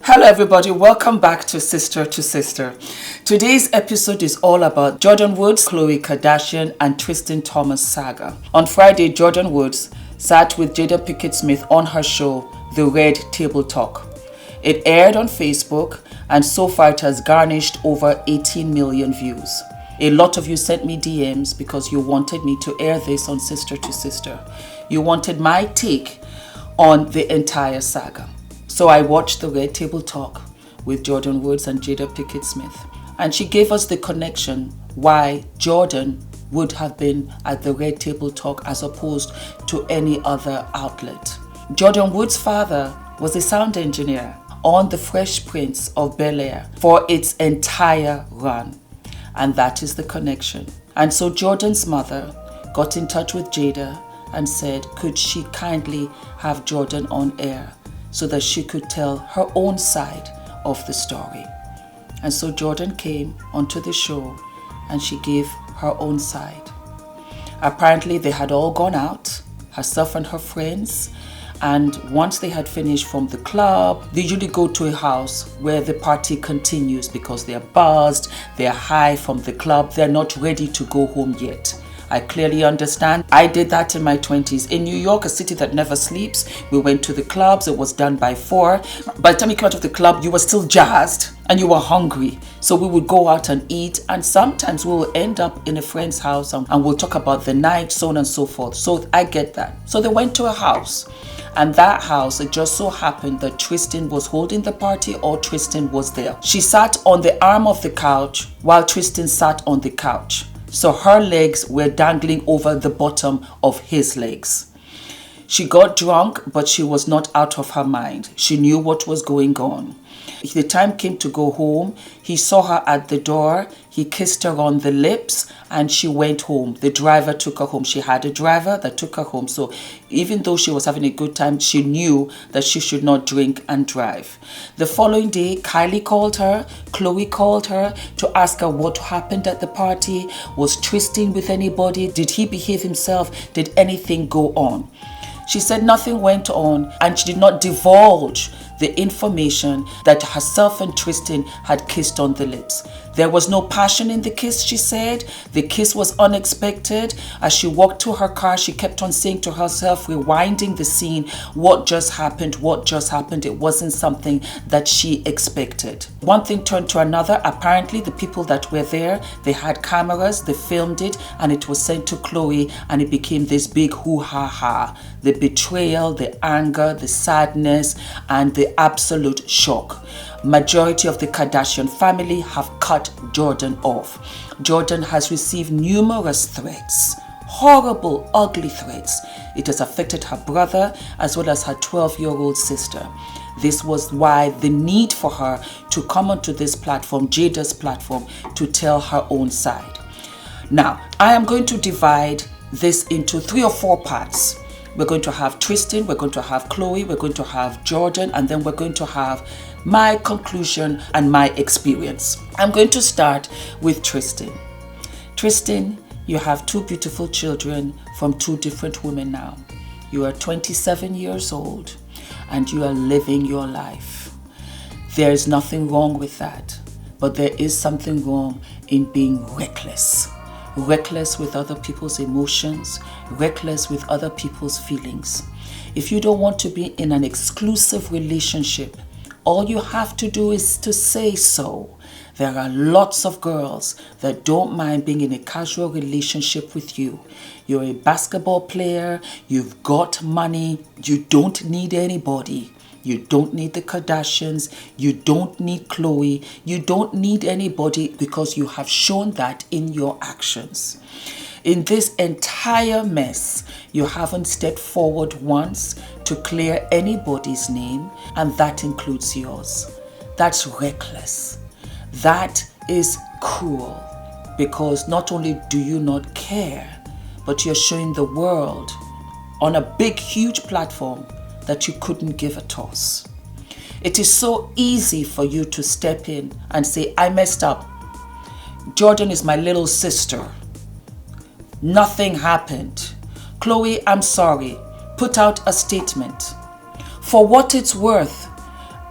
Hello everybody, welcome back to Sister to Sister. Today's episode is all about Jordyn Woods, Khloé Kardashian and Tristan Thompson saga. On Friday, Jordyn Woods sat with Jada Pinkett Smith on her show, The Red Table Talk. It aired on Facebook and so far it has garnished over 18 million views. A lot of you sent me DMs because you wanted me to air this on Sister to Sister. You wanted my take on the entire saga. So I watched the Red Table Talk with Jordyn Woods and Jada Pinkett Smith. And she gave us the connection why Jordyn would have been at the Red Table Talk as opposed to any other outlet. Jordyn Woods' father was a sound engineer on The Fresh Prince of Bel-Air for its entire run. And that is the connection. And so Jordyn's mother got in touch with Jada and said, could she kindly have Jordyn on air so that she could tell her own side of the story. And so Jordyn came onto the show and she gave her own side. Apparently they had all gone out, herself and her friends, and once they had finished from the club, they usually go to a house where the party continues because they're buzzed, they're high from the club, they're not ready to go home yet. I clearly understand. I did that in my 20s. In New York, a city that never sleeps, we went to the clubs. It was done by 4. By the time you came out of the club, you were still jazzed and you were hungry. So we would go out and eat, and sometimes we will end up in a friend's house and we'll talk about the night, so on and so forth. So I get that. So they went to a house, and that house, it just so happened that Tristan was holding the party or Tristan was there. She sat on the arm of the couch while Tristan sat on the couch. So her legs were dangling over the bottom of his legs. She got drunk, but she was not out of her mind. She knew what was going on. The time came to go home. He saw her at the door. He kissed her on the lips and she went home. The driver took her home. She had a driver that took her home. So even though she was having a good time, she knew that she should not drink and drive. The following day, Kylie called her. Khloé called her to ask her what happened at the party. Was Tristan with anybody? Did he behave himself? Did anything go on? She said nothing went on and she did not divulge the information that herself and Tristan had kissed on the lips. There was no passion in the kiss, she said. The kiss was unexpected. As she walked to her car, she kept on saying to herself, rewinding the scene, what just happened, what just happened. It wasn't something that she expected. One thing turned to another. Apparently, the people that were there, they had cameras, they filmed it, and it was sent to Khloé, and it became this big hoo-ha-ha. The betrayal, the anger, the sadness, and the absolute shock. Majority of the Kardashian family have cut Jordyn off. Jordyn has received numerous threats, horrible, ugly threats. It has affected her brother as well as her 12-year-old sister. This was why the need for her to come onto this platform, Jada's platform, to tell her own side. Now, I am going to divide this into 3 or 4 parts. We're going to have Tristan, we're going to have Khloé, we're going to have Jordyn, and then we're going to have my conclusion and my experience. I'm going to start with Tristan. Tristan, you have 2 beautiful children from 2 different women now. You are 27 years old and you are living your life. There is nothing wrong with that, but there is something wrong in being reckless. Reckless with other people's emotions, reckless with other people's feelings. If you don't want to be in an exclusive relationship, all you have to do is to say so. There are lots of girls that don't mind being in a casual relationship with you. You're a basketball player, you've got money, you don't need anybody. You don't need the Kardashians, you don't need Khloé, you don't need anybody because you have shown that in your actions. In this entire mess, you haven't stepped forward once to clear anybody's name, and that includes yours. That's reckless. That is cruel, because not only do you not care, but you're showing the world on a big, huge platform that you couldn't give a toss. It is so easy for you to step in and say, I messed up. Jordyn is my little sister. Nothing happened. Khloé, I'm sorry. Put out a statement. For what it's worth,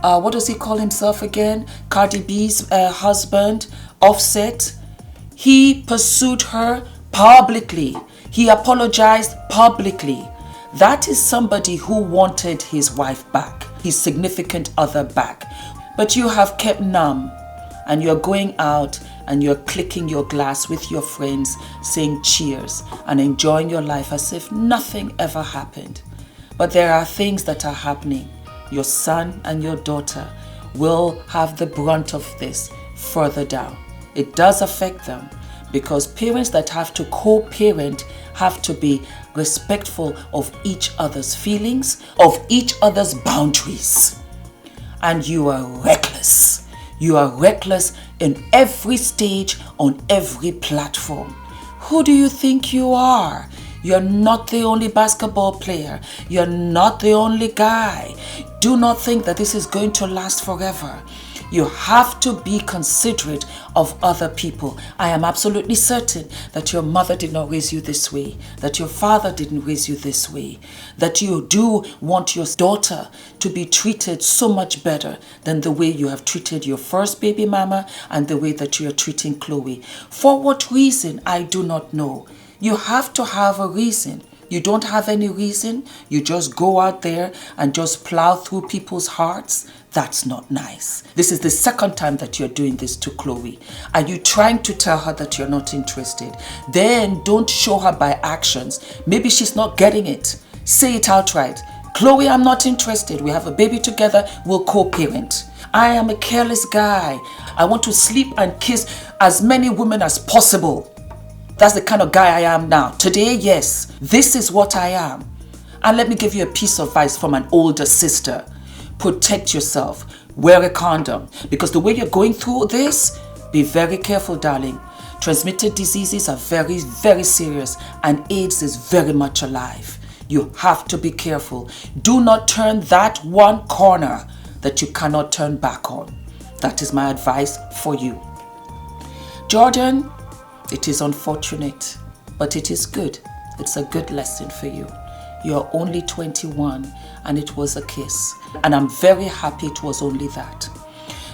what does he call himself again? Cardi B's husband, Offset. He pursued her publicly. He apologized publicly. That is somebody who wanted his wife back, his significant other back. But you have kept numb, and you're going out and you're clicking your glass with your friends, saying cheers and enjoying your life as if nothing ever happened. But there are things that are happening. Your son and your daughter will have the brunt of this further down. It does affect them, because parents that have to co-parent have to be respectful of each other's feelings, of each other's boundaries. And you are reckless. You are reckless in every stage, on every platform. Who do you think you are? You're not the only basketball player. You're not the only guy. Do not think that this is going to last forever. You have to be considerate of other people. I am absolutely certain that your mother did not raise you this way, that your father didn't raise you this way, that you do want your daughter to be treated so much better than the way you have treated your first baby mama and the way that you are treating Khloé. For what reason, I do not know. You have to have a reason. You don't have any reason. You just go out there and just plow through people's hearts. That's not nice. This is the second time that you're doing this to Khloé. Are you trying to tell her that you're not interested? Then don't show her by actions. Maybe she's not getting it. Say it outright. Khloé, I'm not interested. We have a baby together. We'll co-parent. I am a careless guy. I want to sleep and kiss as many women as possible. That's the kind of guy I am now. Today, yes, this is what I am. And let me give you a piece of advice from an older sister. Protect yourself. Wear a condom. Because the way you're going through this, be very careful, darling. Transmitted diseases are very, very serious, and AIDS is very much alive. You have to be careful. Do not turn that one corner that you cannot turn back on. That is my advice for you. Jordyn, it is unfortunate, but it is good. It's a good lesson for you. You're only 21 and it was a kiss. And I'm very happy it was only that.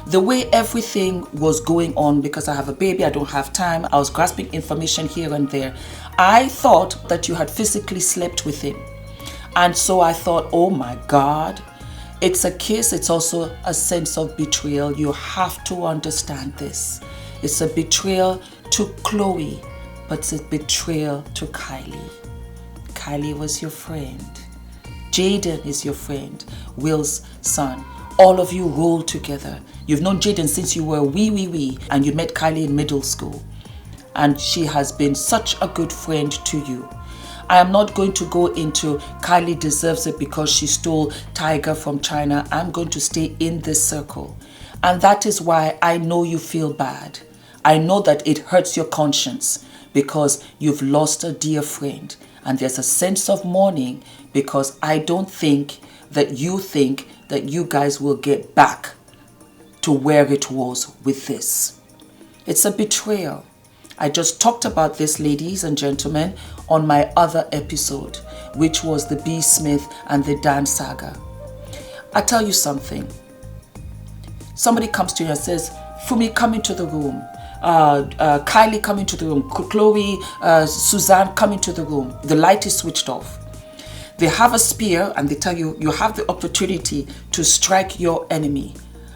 The way everything was going on, because I have a baby, I don't have time, I was grasping information here and there. I thought that you had physically slept with him. And so I thought, oh my God, it's a kiss. It's also a sense of betrayal. You have to understand this. It's a betrayal to Khloé, but it's a betrayal to Kylie. Kylie was your friend. Jordyn is your friend, Will's son. All of you roll together. You've known Jordyn since you were wee, and you met Kylie in middle school. And she has been such a good friend to you. I am not going to go into Kylie deserves it because she stole Tiger from China. I'm going to stay in this circle. And that is why I know you feel bad. I know that it hurts your conscience because you've lost a dear friend. And there's a sense of mourning because I don't think that you guys will get back to where it was with this. It's a betrayal. I just talked about this, ladies and gentlemen, on my other episode, which was the B. Smith and the Dan saga. I tell you something. Somebody comes to you and says, Fumi, come into the room. Kylie, come into the room. Khloé, Suzanne, come into the room. The light is switched off. They have a spear and they tell you, you have the opportunity to strike your enemy.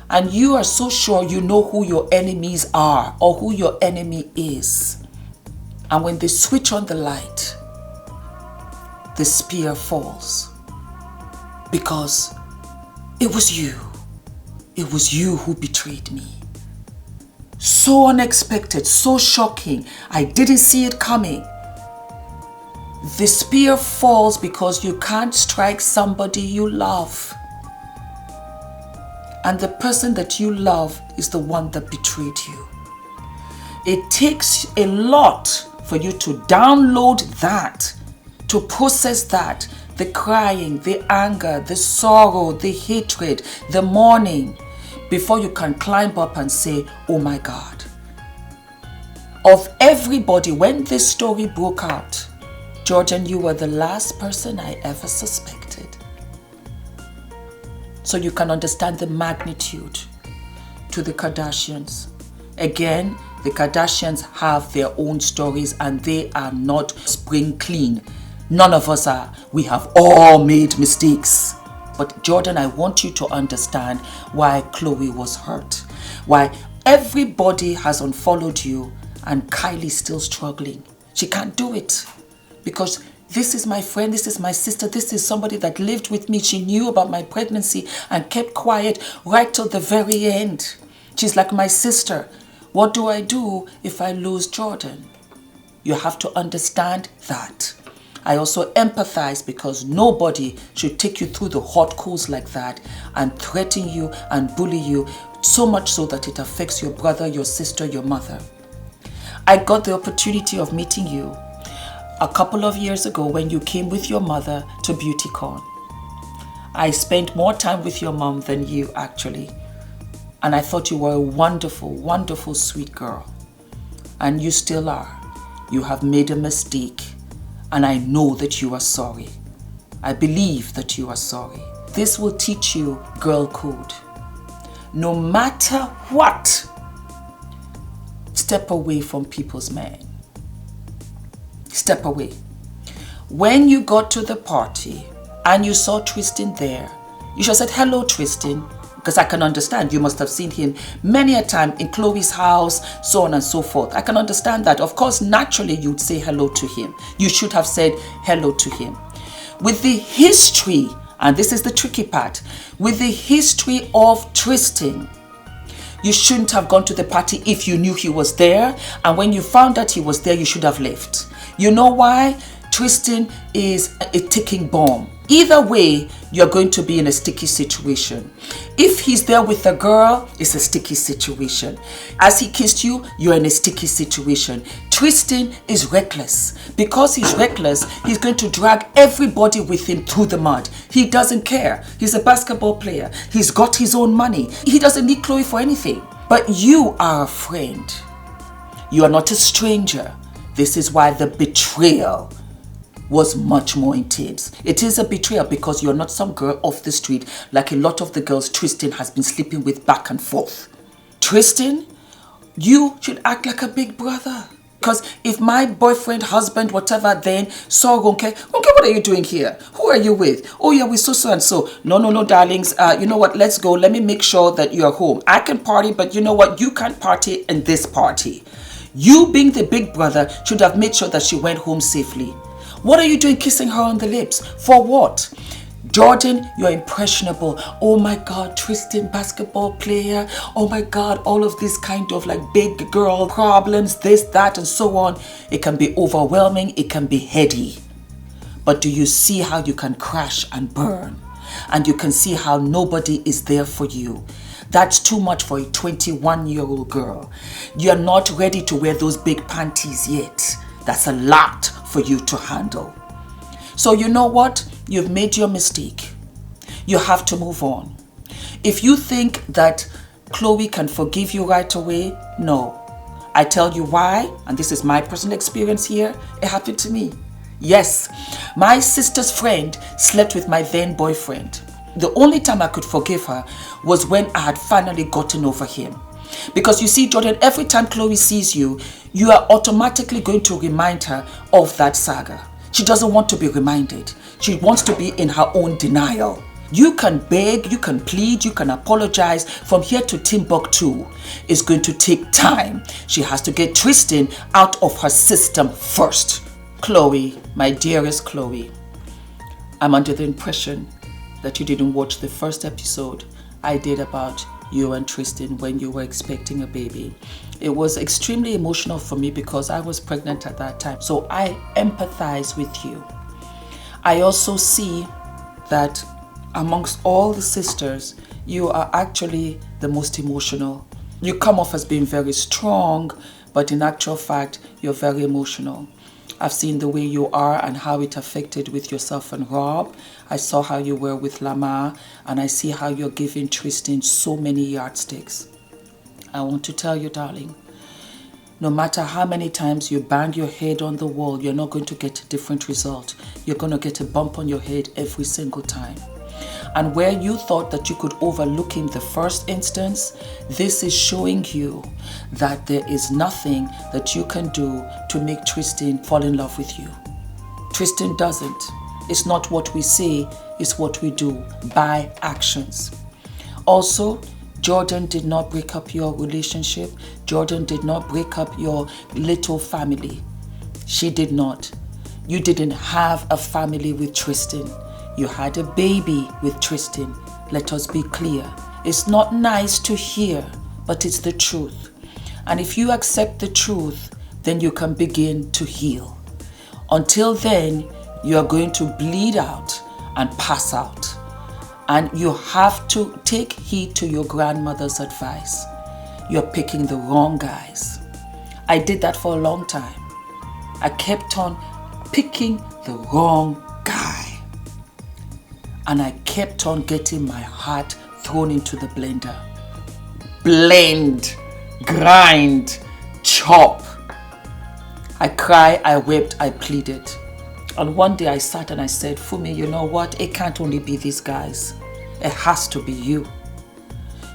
And you are so sure you know who your enemies are or who your enemy is. And when they switch on the light, the spear falls. Because it was you. It was you who betrayed me. So unexpected, so shocking. I didn't see it coming. The spear falls because you can't strike somebody you love. And the person that you love is the one that betrayed you. It takes a lot for you to download that, to process that, the crying, the anger, the sorrow, the hatred, the mourning, before you can climb up and say, oh my God. Of everybody, when this story broke out, Jordyn, you were the last person I ever suspected. So you can understand the magnitude to the Kardashians. Again, the Kardashians have their own stories and they are not spring clean. None of us are. We have all made mistakes. But Jordyn, I want you to understand why Khloé was hurt. Why everybody has unfollowed you and Kylie's still struggling. She can't do it. Because this is my friend, this is my sister, this is somebody that lived with me. She knew about my pregnancy and kept quiet right till the very end. She's like my sister. What do I do if I lose Jordyn? You have to understand that. I also empathize because nobody should take you through the hot coals like that and threaten you and bully you so much so that it affects your brother, your sister, your mother. I got the opportunity of meeting you a couple of years ago when you came with your mother to BeautyCon. I spent more time with your mom than you actually. And I thought you were a wonderful, wonderful, sweet girl. And you still are. You have made a mistake. And I know that you are sorry. I believe that you are sorry. This will teach you girl code. No matter what, step away from people's men. Step away. When you got to the party and you saw Tristan there, you should have said, hello, Tristan. Because I can understand, you must have seen him many a time in Khloé's house, so on and so forth. I can understand that. Of course, naturally, you'd say hello to him. You should have said hello to him. With the history, and this is the tricky part, with the history of Tristan, you shouldn't have gone to the party if you knew he was there. And when you found out he was there, you should have left. You know why? Tristan is a ticking bomb. Either way, you're going to be in a sticky situation. If he's there with a girl, it's a sticky situation. As he kissed you, you're in a sticky situation. Tristan is reckless. Because he's reckless, he's going to drag everybody with him through the mud. He doesn't care. He's a basketball player. He's got his own money. He doesn't need Khloé for anything. But you are a friend. You are not a stranger. This is why the betrayal was much more intense. It is a betrayal because you're not some girl off the street like a lot of the girls Tristan has been sleeping with back and forth. Tristan, you should act like a big brother. Because if my boyfriend, husband, whatever, then saw Ronke, what are you doing here? Who are you with? Oh yeah, with so and so. No, darlings. You know what? Let's go. Let me make sure that you're home. I can party, but you know what? You can't party in this party. You being the big brother should have made sure that she went home safely. What are you doing kissing her on the lips? For what? Jordyn, you're impressionable. Oh my God, Tristan, basketball player. Oh my God, all of these kind of like big girl problems, this, that, and so on. It can be overwhelming. It can be heady. But do you see how you can crash and burn? And you can see how nobody is there for you. That's too much for a 21-year-old girl. You're not ready to wear those big panties yet. That's a lot for you to handle. So you know what? You've made your mistake. You have to move on. If you think that Khloé can forgive you right away, no. I tell you why, and this is my personal experience here, it happened to me. Yes, my sister's friend slept with my then boyfriend. The only time I could forgive her was when I had finally gotten over him. Because you see, Jordyn, every time Khloé sees you, you are automatically going to remind her of that saga. She doesn't want to be reminded. She wants to be in her own denial. You can beg, you can plead, you can apologize. From here to Timbuktu, it's going to take time. She has to get Tristan out of her system first. Khloé, my dearest Khloé, I'm under the impression that you didn't watch the first episode I did about you and Tristan when you were expecting a baby. It was extremely emotional for me because I was pregnant at that time. So I empathize with you. I also see that amongst all the sisters, you are actually the most emotional. You come off as being very strong, but in actual fact, you're very emotional. I've seen the way you are and how it affected with yourself and Rob. I saw how you were with Lamar, and I see how you're giving Tristan so many yardsticks. I want to tell you, darling, no matter how many times you bang your head on the wall, you're not going to get a different result. You're going to get a bump on your head every single time. And where you thought that you could overlook him the first instance, this is showing you that there is nothing that you can do to make Tristan fall in love with you. Tristan doesn't. It's not what we say, it's what we do by actions. Also, Jordyn did not break up your relationship. Jordyn did not break up your little family. She did not. You didn't have a family with Tristan. You had a baby with Tristan. Let us be clear. It's not nice to hear, but it's the truth. And if you accept the truth, then you can begin to heal. Until then, you are going to bleed out and pass out. And you have to take heed to your grandmother's advice. You're picking the wrong guys. I did that for a long time. I kept on picking the wrong guy. And I kept on getting my heart thrown into the blender. Blend, grind, chop. I cried, I wept, I pleaded. And one day I sat and I said, Fumi, you know what? It can't only be these guys. It has to be you.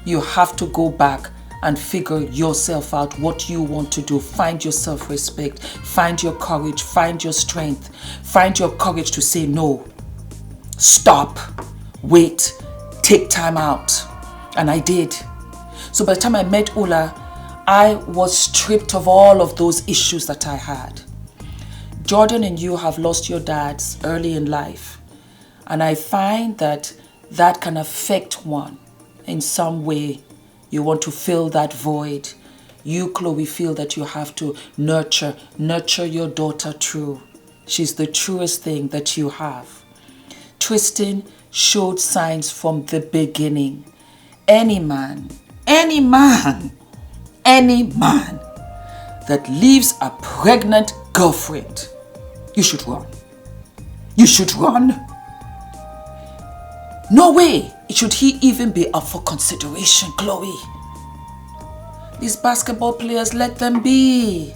You have to go back and figure yourself out, what you want to do. Find your self-respect. Find your courage. Find your strength. Find your courage to say no. Stop, wait, take time out. And I did. So by the time I met Ola, I was stripped of all of those issues that I had. Jordyn and you have lost your dads early in life. And I find that that can affect one in some way. You want to fill that void. You, Khloé, feel that you have to nurture your daughter true. She's the truest thing that you have. Tristan showed signs from the beginning. Any man that leaves a pregnant girlfriend, you should run. You should run. No way should he even be up for consideration, Khloé. These basketball players, let them be.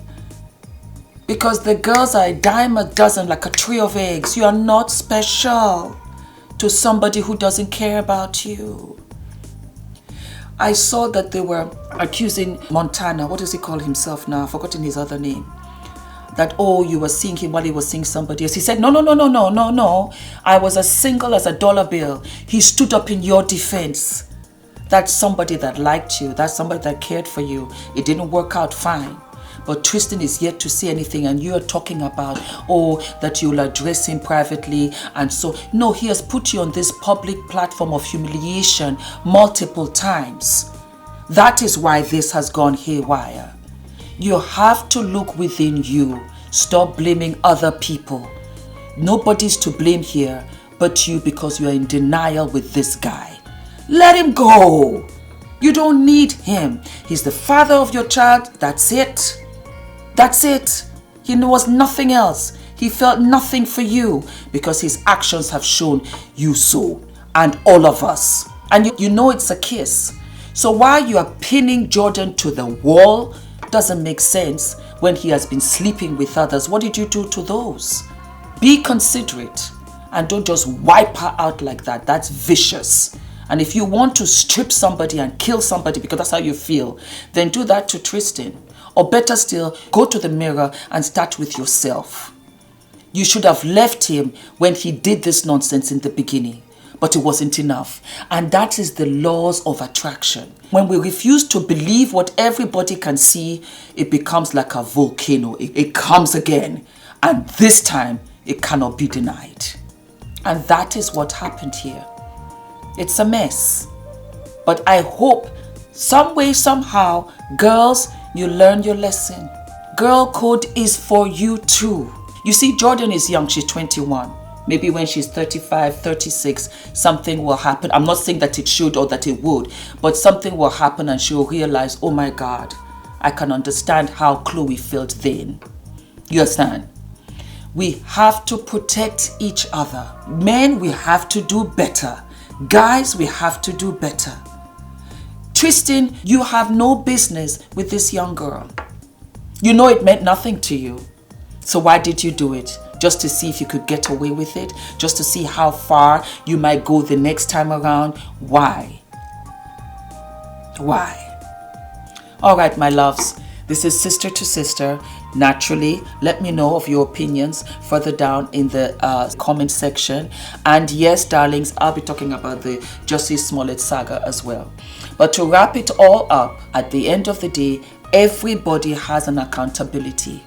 Because the girls are a dime a dozen, like a tray of eggs. You are not special to somebody who doesn't care about you. I saw that they were accusing Montana. What does he call himself now? I've forgotten his other name. That, oh, you were seeing him while he was seeing somebody else. He said, no. I was as single as a dollar bill. He stood up in your defense. That's somebody that liked you. That's somebody that cared for you. It didn't work out fine. But Tristan is yet to say anything, and you are talking about, oh, that you'll address him privately. And so, no, he has put you on this public platform of humiliation multiple times. That is why this has gone haywire. You have to look within you. Stop blaming other people. Nobody's to blame here but you, because you are in denial with this guy. Let him go. You don't need him. He's the father of your child. That's it. That's it. He was nothing else. He felt nothing for you because his actions have shown you so, and all of us. And you know it's a kiss. So while you are pinning Jordyn to the wall, doesn't make sense when he has been sleeping with others. What did you do to those? Be considerate and don't just wipe her out like that. That's vicious. And if you want to strip somebody and kill somebody because that's how you feel, then do that to Tristan. Or better still, go to the mirror and start with yourself. You should have left him when he did this nonsense in the beginning, but it wasn't enough. And that is the laws of attraction. When we refuse to believe what everybody can see, it becomes like a volcano. It comes again. And this time, it cannot be denied. And that is what happened here. It's a mess. But I hope, some way, somehow, girls, you learn your lesson. Girl code is for you too. You see, Jordyn is young. She's 21. Maybe when she's 35, 36, something will happen. I'm not saying that it should or that it would, but something will happen and she'll realize, oh my God, I can understand how Khloé felt then. You understand? We have to protect each other. Men, we have to do better. Guys, we have to do better. Tristan, you have no business with this young girl. You know it meant nothing to you. So why did you do it? Just to see if you could get away with it? Just to see how far you might go the next time around? Why? Why? All right, my loves. This is Sister to Sister. Naturally, let me know of your opinions further down in the comment section. And yes, darlings, I'll be talking about the Jussie Smollett saga as well. But to wrap it all up, at the end of the day, everybody has an accountability.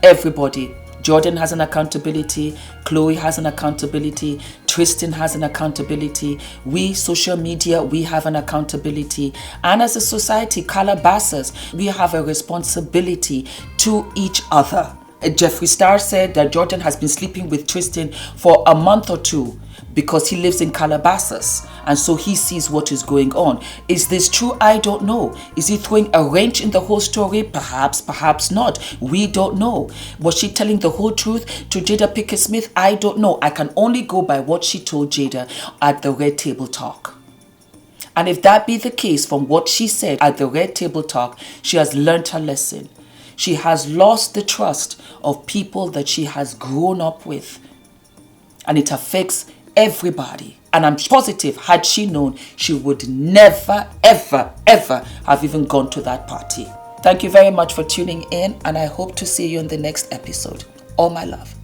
Everybody. Jordyn has an accountability. Khloé has an accountability. Tristan has an accountability. We, social media, we have an accountability. And as a society, Calabasas, we have a responsibility to each other. Jeffree Star said that Jordyn has been sleeping with Tristan for a month or two because he lives in Calabasas and so he sees what is going on. Is this true? I don't know. Is he throwing a wrench in the whole story? Perhaps, perhaps not. We don't know. Was she telling the whole truth to Jada Pinkett Smith? I don't know. I can only go by what she told Jada at the Red Table Talk. And if that be the case from what she said at the Red Table Talk, she has learned her lesson. She has lost the trust of people that she has grown up with. And it affects everybody. And I'm positive, had she known, she would never, ever, ever have even gone to that party. Thank you very much for tuning in, and I hope to see you in the next episode. All my love.